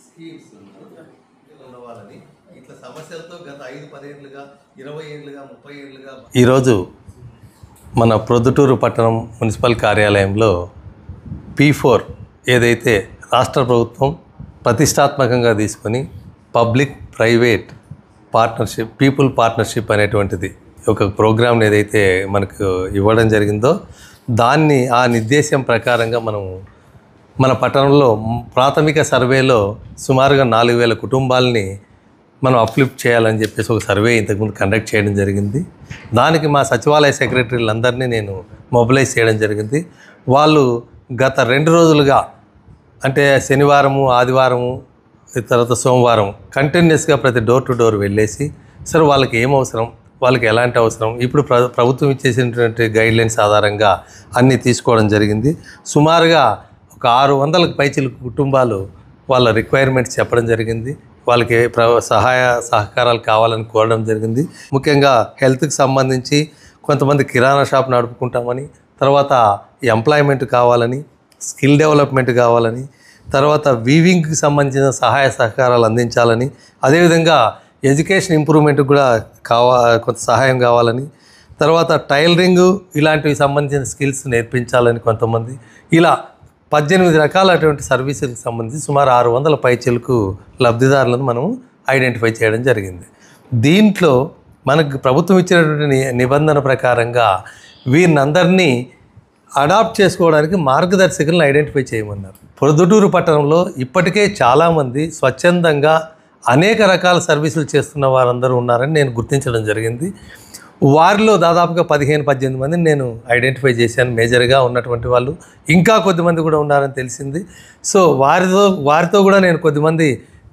Schemes వాళ్ళని ఇట్లా సమస్యలతో గత 5-10 ఏళ్ళుగా 20 ఏళ్ళుగా 30 ఏళ్ళుగా ఈరోజు మన ప్రొద్దుటూరు పట్టణం మున్సిపల్ కార్యాలయంలో P4 ఏదైతే రాష్ట్ర ప్రభుత్వం ప్రతిష్టాత్మకంగా తీసుకొని public private partnership people partnership అనేటువంటిది ఒక ప్రోగ్రామ్ని ఏదైతే మనకు ఇవ్వడం జరిగిందో దాన్ని ఆ నిర్దేశం ప్రకారంగా మన పట్టణంలో ప్రాథమిక సర్వేలో సుమారుగా 4000 కుటుంబాలని మనం అప్లిఫ్ట్ చేయాలని చెప్పేసి ఒక సర్వే ఇంతకుముందు కండక్ట్ చేయడం జరిగింది. దానికి మా సచివాలయ సెక్రటరీలందరినీ నేను మొబిలైజ్ చేయడం జరిగింది. వాళ్ళు గత 2 రోజులుగా అంటే శనివారము, ఆదివారము, తర్వాత సోమవారం కంటిన్యూస్గా ప్రతి డోర్ టు డోర్ వెళ్ళేసి సరే వాళ్ళకి ఏం అవసరం, వాళ్ళకి ఎలాంటి అవసరం, ఇప్పుడు ప్రభుత్వం ఇచ్చేసినటువంటి గైడ్లైన్స్ ఆధారంగా అన్నీ తీసుకోవడం జరిగింది. సుమారుగా ఒక 600కు పైచిలకు కుటుంబాలు వాళ్ళ రిక్వైర్మెంట్స్ చెప్పడం జరిగింది. వాళ్ళకి సహాయ సహకారాలు కావాలని కోరడం జరిగింది. ముఖ్యంగా హెల్త్కి సంబంధించి కొంతమంది కిరాణా షాప్ నడుపుకుంటామని, తర్వాత ఎంప్లాయ్మెంట్ కావాలని, స్కిల్ డెవలప్మెంట్ కావాలని, తర్వాత వీవింగ్కి సంబంధించిన సహాయ సహకారాలు అందించాలని, అదేవిధంగా ఎడ్యుకేషన్ ఇంప్రూవ్మెంట్కి కూడా కొంత సహాయం కావాలని, తర్వాత టైలరింగు ఇలాంటివి సంబంధించిన స్కిల్స్ నేర్పించాలని కొంతమంది, ఇలా 18 రకాలటువంటి సర్వీసులకు సంబంధించి సుమారు 600 పైచలకు లబ్ధిదారులను మనం ఐడెంటిఫై చేయడం జరిగింది. దీంట్లో మనకు ప్రభుత్వం ఇచ్చినటువంటి నిబంధన ప్రకారంగా వీరినందరినీ అడాప్ట్ చేసుకోవడానికి మార్గదర్శకులను ఐడెంటిఫై చేయమన్నారు. ప్రొద్దుటూరు పట్టణంలో ఇప్పటికే చాలామంది స్వచ్ఛందంగా అనేక రకాల సర్వీసులు చేస్తున్న వారందరూ ఉన్నారని నేను గుర్తించడం జరిగింది. వారిలో దాదాపుగా 15-18 మందిని నేను ఐడెంటిఫై చేశాను. మేజర్గా ఉన్నటువంటి వాళ్ళు ఇంకా కొద్దిమంది కూడా ఉన్నారని తెలిసింది. సో వారితో కూడా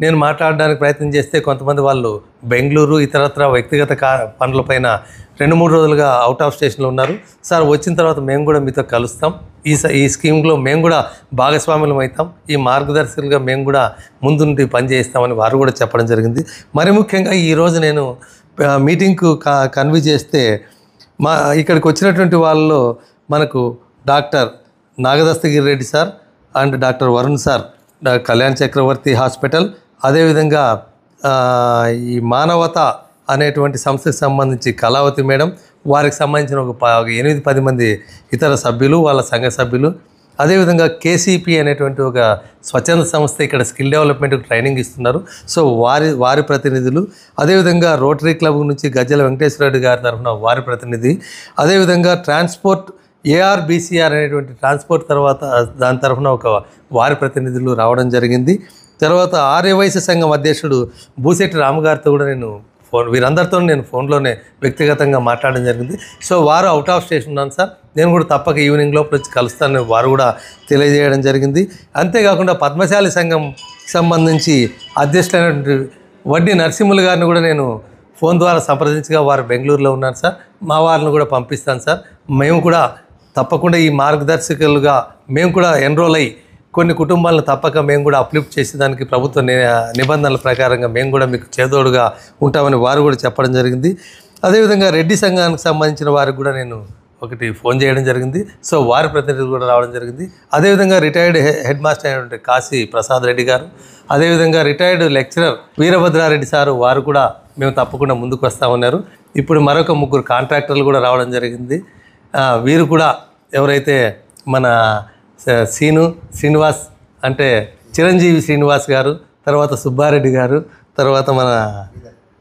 నేను మాట్లాడడానికి ప్రయత్నం చేస్తే కొంతమంది వాళ్ళు బెంగళూరు ఇతరత్ర వ్యక్తిగత పనులపైన 2-3 రోజులుగా అవుట్ ఆఫ్ స్టేషన్లో ఉన్నారు. సార్ వచ్చిన తర్వాత మేము కూడా మీతో కలుస్తాం, ఈ స్కీమ్లో మేము కూడా భాగస్వాములం అవుతాం, ఈ మార్గదర్శకులుగా మేము కూడా ముందుండి పనిచేస్తామని వారు కూడా చెప్పడం జరిగింది. మరి ముఖ్యంగా ఈరోజు నేను మీటింగ్కు కన్వీ చేస్తే ఇక్కడికి వచ్చినటువంటి వాళ్ళలో మనకు doctor Nagadastagiri Reddy sir and doctor Varun sir Kalyan Chakravarthy hospital, అదేవిధంగా ఈ మానవత అనేటువంటి సంస్థకు సంబంధించి కళావతి మేడం, వారికి సంబంధించిన ఒక 8-10 మంది ఇతర సభ్యులు, వాళ్ళ సంఘ సభ్యులు, అదేవిధంగా కేసీపీ అనేటువంటి ఒక స్వచ్ఛంద సంస్థ ఇక్కడ స్కిల్ డెవలప్మెంట్కి ట్రైనింగ్ ఇస్తున్నారు. సో వారి ప్రతినిధులు, అదేవిధంగా రోటరీ క్లబ్ నుంచి గజ్జల వెంకటేశ్వర రెడ్డి గారి తరఫున వారి ప్రతినిధి, అదేవిధంగా ట్రాన్స్పోర్ట్ ARBCR అనేటువంటి ట్రాన్స్పోర్ట్ తర్వాత దాని తరఫున వారి ప్రతినిధులు రావడం జరిగింది. తర్వాత ఆర్యవైశ్య సంఘం అధ్యక్షుడు బూసెట్టి రామగారితో కూడా వీరందరితో నేను ఫోన్లోనే వ్యక్తిగతంగా మాట్లాడడం జరిగింది. సో వారు అవుట్ ఆఫ్ స్టేషన్ ఉన్నాను సార్, నేను కూడా తప్పక ఈవినింగ్ లోపల వచ్చి కలుస్తానని వారు కూడా తెలియజేయడం జరిగింది. అంతేకాకుండా పద్మశాలి సంఘం సంబంధించి అధ్యక్షులైనటువంటి వడ్డీ నరసింహులు గారిని కూడా నేను ఫోన్ ద్వారా సంప్రదించగా వారు బెంగళూరులో ఉన్నారు సార్, మా వారిని కూడా పంపిస్తాను సార్, మేము కూడా తప్పకుండా ఈ మార్గదర్శకులుగా మేము కూడా ఎన్రోల్ అయ్యి కొన్ని కుటుంబాలను తప్పక మేము కూడా అప్లిఫ్ట్ చేసేదానికి ప్రభుత్వ నిబంధనల ప్రకారంగా మేము కూడా మీకు చేదోడుగా ఉంటామని వారు కూడా చెప్పడం జరిగింది. అదేవిధంగా రెడ్డి సంఘానికి సంబంధించిన వారికి కూడా నేను ఫోన్ చేయడం జరిగింది. సో వారి ప్రతినిధులు కూడా రావడం జరిగింది. అదేవిధంగా రిటైర్డ్ హెడ్ మాస్టర్ అయినటువంటి కాశీ ప్రసాద్ రెడ్డి గారు, అదేవిధంగా రిటైర్డ్ లెక్చరర్ వీరభద్రారెడ్డి సారు, వారు కూడా మేము తప్పకుండా ముందుకు వస్తామన్నారు. ఇప్పుడు మరొక 3 కాంట్రాక్టర్లు కూడా రావడం జరిగింది. వీరు కూడా ఎవరైతే మన శ్రీనివాస్ అంటే చిరంజీవి శ్రీనివాస్ గారు, తర్వాత సుబ్బారెడ్డి గారు, తర్వాత మన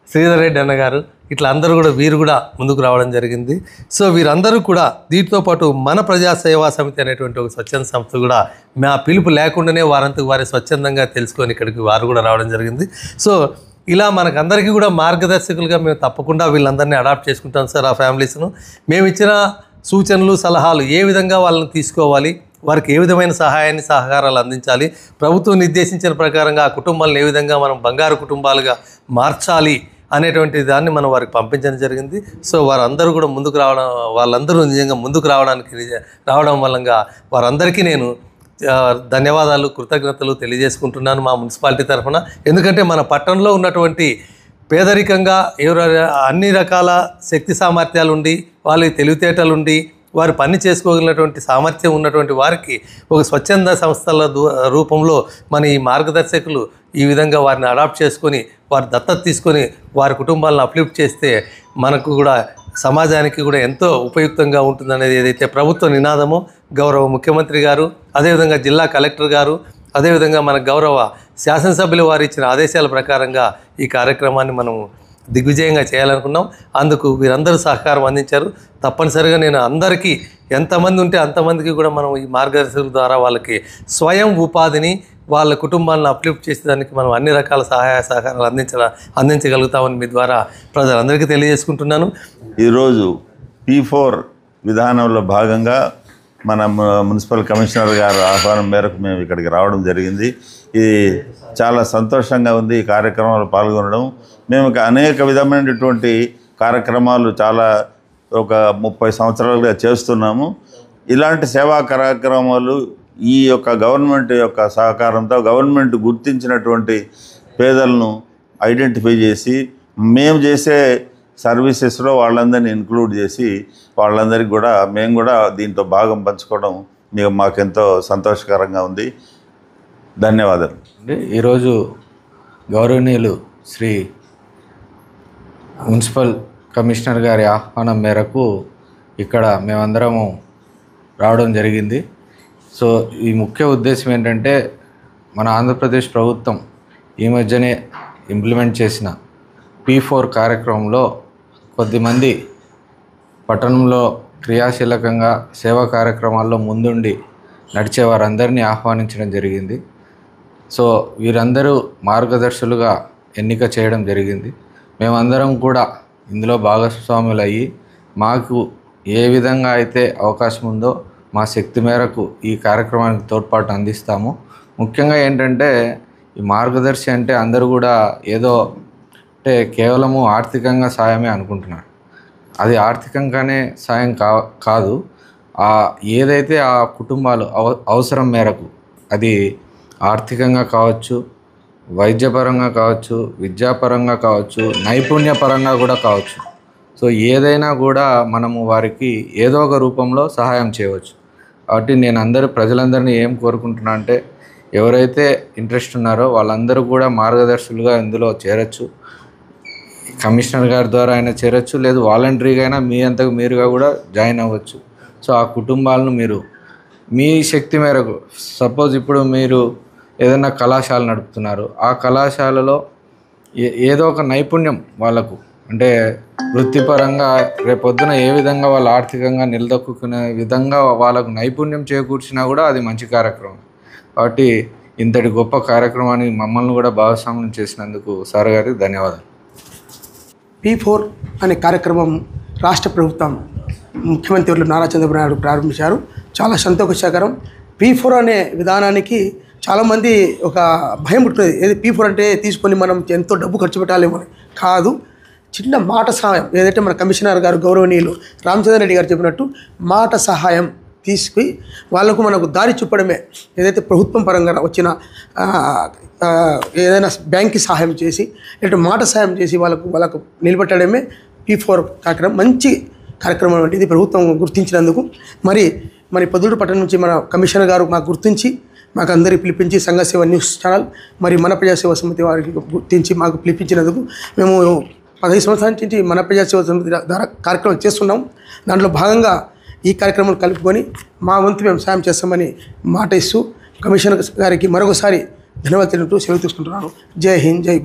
శ్రీధర్ రెడ్డి అన్నగారు, ఇట్లా అందరూ కూడా వీరు కూడా ముందుకు రావడం జరిగింది. సో వీరందరూ కూడా దీంతో పాటు మన ప్రజా సేవా సమితి అనేటువంటి ఒక స్వచ్ఛంద సంస్థ కూడా మా పిలుపు లేకుండానే వారంతకు వారి స్వచ్ఛందంగా తెలుసుకొని ఇక్కడికి వారు కూడా రావడం జరిగింది. సో ఇలా మనకందరికీ కూడా మార్గదర్శకులుగా మేము తప్పకుండా వీళ్ళందరినీ అడాప్ట్ చేసుకుంటాం సార్. ఆ ఫ్యామిలీస్ను మేము ఇచ్చిన సూచనలు సలహాలు ఏ విధంగా వాళ్ళని తీసుకోవాలి, వారికి ఏ విధమైన సహాయాన్ని సహకారాలు అందించాలి, ప్రభుత్వం నిర్దేశించిన ప్రకారంగా ఆ కుటుంబాలను ఏ విధంగా మనం బంగారు కుటుంబాలుగా మార్చాలి అనేటువంటి దాన్ని మనం వారికి పంపించడం జరిగింది. సో వారందరూ కూడా వాళ్ళందరూ నిజంగా ముందుకు రావడం వల్ల వారందరికీ నేను ధన్యవాదాలు, కృతజ్ఞతలు తెలియజేసుకుంటున్నాను మా మున్సిపాలిటీ తరఫున. ఎందుకంటే మన పట్టణంలో ఉన్నటువంటి పేదరికంగా అన్ని రకాల శక్తి సామర్థ్యాలు ఉండి, వాళ్ళకి తెలివితేటలుండి, వారు పని చేసుకోగలిగినటువంటి సామర్థ్యం ఉన్నటువంటి వారికి ఒక స్వచ్ఛంద సంస్థల రూపంలో మన ఈ మార్గదర్శకులు ఈ విధంగా వారిని అడాప్ట్ చేసుకొని వారి దత్తత తీసుకొని వారి కుటుంబాలను అప్లిఫ్ట్ చేస్తే మనకు కూడా సమాజానికి కూడా ఎంతో ఉపయుక్తంగా ఉంటుందనేది ఏదైతే ప్రభుత్వ నినాదమో గౌరవ ముఖ్యమంత్రి గారు, అదేవిధంగా జిల్లా కలెక్టర్ గారు, అదేవిధంగా మన గౌరవ శాసనసభ్యులు వారు ఇచ్చిన ఆదేశాల ప్రకారంగా ఈ కార్యక్రమాన్ని మనం దిగ్విజయంగా చేయాలనుకున్నాం. అందుకు వీరందరూ సహకారం అందించారు. తప్పనిసరిగా నేను అందరికీ ఎంతమంది ఉంటే అంతమందికి కూడా మనం ఈ మార్గదర్శకుల ద్వారా వాళ్ళకి స్వయం ఉపాధిని వాళ్ళ కుటుంబాలను అప్లిఫ్ట్ చేసేదానికి మనం అన్ని రకాల సహాయ సహకారాలు అందించగలుగుతామని మీ ద్వారా ప్రజలందరికీ తెలియజేసుకుంటున్నాను. ఈరోజు P4 విధానంలో భాగంగా మన మున్సిపల్ కమిషనర్ గారు ఆహ్వానం మేరకు మేము ఇక్కడికి రావడం జరిగింది. ఇది చాలా సంతోషంగా ఉంది ఈ కార్యక్రమాలు పాల్గొనడం. మేము అనేక విధమైనటువంటి కార్యక్రమాలు చాలా ఒక 30 సంవత్సరాలుగా చేస్తున్నాము. ఇలాంటి సేవా కార్యక్రమాలు ఈ యొక్క గవర్నమెంట్ యొక్క సహకారంతో గవర్నమెంట్ గుర్తించినటువంటి పేదలను ఐడెంటిఫై చేసి మేము చేసే సర్వీసెస్లో వాళ్ళందరినీ ఇంక్లూడ్ చేసి వాళ్ళందరికీ కూడా మేము కూడా దీంతో భాగం పంచుకోవడం మాకెంతో సంతోషకరంగా ఉంది. ధన్యవాదాలు. ఈరోజు గౌరవనీయులు శ్రీ మున్సిపల్ కమిషనర్ గారి ఆహ్వానం మేరకు ఇక్కడ మేమందరము రావడం జరిగింది. సో ఈ ముఖ్య ఉద్దేశం ఏంటంటే మన ఆంధ్రప్రదేశ్ ప్రభుత్వం ఈ మధ్యనే ఇంప్లిమెంట్ చేసిన P4 కార్యక్రమంలో కొద్దిమంది పట్టణంలో క్రియాశీలకంగా సేవా కార్యక్రమాల్లో ముందుండి నడిచే వారందరినీ ఆహ్వానించడం జరిగింది. సో వీరందరూ మార్గదర్శులుగా ఎన్నిక చేయడం జరిగింది. మేమందరం కూడా ఇందులో భాగస్వాములు అయ్యి మాకు ఏ విధంగా అయితే అవకాశం ఉందో మా శక్తి మేరకు ఈ కార్యక్రమానికి తోడ్పాటు అందిస్తాము. ముఖ్యంగా ఏంటంటే ఈ మార్గదర్శి అంటే అందరూ కూడా ఏదో అంటే కేవలము ఆర్థికంగా సాయమే అనుకుంటున్నారు. అది ఆర్థికంగానే సాయం కాదు. ఏదైతే ఆ కుటుంబాలు అవసరం మేరకు అది ఆర్థికంగా కావచ్చు, వైద్యపరంగా కావచ్చు, విద్యాపరంగా కావచ్చు, నైపుణ్యపరంగా కూడా కావచ్చు. సో ఏదైనా కూడా మనము వారికి ఏదో ఒక రూపంలో సహాయం చేయవచ్చు. కాబట్టి నేను ప్రజలందరినీ ఏం కోరుకుంటున్నా అంటే ఎవరైతే ఇంట్రెస్ట్ ఉన్నారో వాళ్ళందరూ కూడా మార్గదర్శులుగా ఇందులో చేరచ్చు. కమిషనర్ గారి ద్వారా అయినా చేరచ్చు, లేదు వాలంటరీగా అయినా మీ అంతకు మీరుగా కూడా జాయిన్ అవ్వచ్చు. సో ఆ కుటుంబాలను మీరు మీ శక్తి మేరకు సపోజ్ ఇప్పుడు మీరు ఏదైనా కళాశాల నడుపుతున్నారు, ఆ కళాశాలలో ఏదో ఒక నైపుణ్యం వాళ్ళకు అంటే వృత్తిపరంగా రేపొద్దున ఏ విధంగా వాళ్ళు ఆర్థికంగా నిలదొక్కునే విధంగా వాళ్ళకు నైపుణ్యం చేకూర్చినా కూడా అది మంచి కార్యక్రమం. కాబట్టి ఇంతటి గొప్ప కార్యక్రమాన్ని మమ్మల్ని కూడా భాగస్వామ్యం చేసినందుకు సార్ గారికి ధన్యవాదాలు. P4 అనే కార్యక్రమం రాష్ట్ర ప్రభుత్వం ముఖ్యమంత్రి నారా చంద్రబాబు నాయుడు ప్రారంభించారు. చాలా సంతోషకరం. P4 అనే విధానానికి చాలామంది ఒక భయం పుట్టుతుంది. ఏది P4 అంటే తీసుకొని మనం ఎంతో డబ్బు ఖర్చు పెట్టాలేమో కాదు. చిన్న మాట సహాయం ఏదైతే మన కమిషనర్ గారు గౌరవనీయులు రామచంద్ర రెడ్డి గారు చెప్పినట్టు మాట సహాయం తీసుకుని వాళ్ళకు మనకు దారి చూపడమే. ఏదైతే ప్రభుత్వం పరంగా వచ్చిన ఏదైనా బ్యాంక్కి సహాయం చేసి లేదంటే మాట సహాయం చేసి వాళ్ళకు నిలబెట్టడమే P4 కార్యక్రమం. మంచి కార్యక్రమం అంటే ఇది ప్రభుత్వం గుర్తించినందుకు మరి పొద్దుటూరు పట్టణం నుంచి మన కమిషనర్ గారు మాకు గుర్తించి మాకు అందరికీ పిలిపించి సంఘ సేవ న్యూస్ ఛానల్ మరి మన ప్రజాసేవ సమితి వారికి గుర్తించి మాకు పిలిపించినందుకు మేము 15 సంవత్సరాల నుంచి మన ప్రజాసేవ సమితి ద్వారా కార్యక్రమం చేస్తున్నాం. దాంట్లో భాగంగా ఈ కార్యక్రమాలు కలుపుకొని మా వంతు మేము సాయం చేస్తామని మాట ఇస్తూ కమిషనర్ గారికి మరొకసారి ధన్యవాదాలు సెలవు తీసుకుంటున్నాను. జై హింద్, జై భారత్.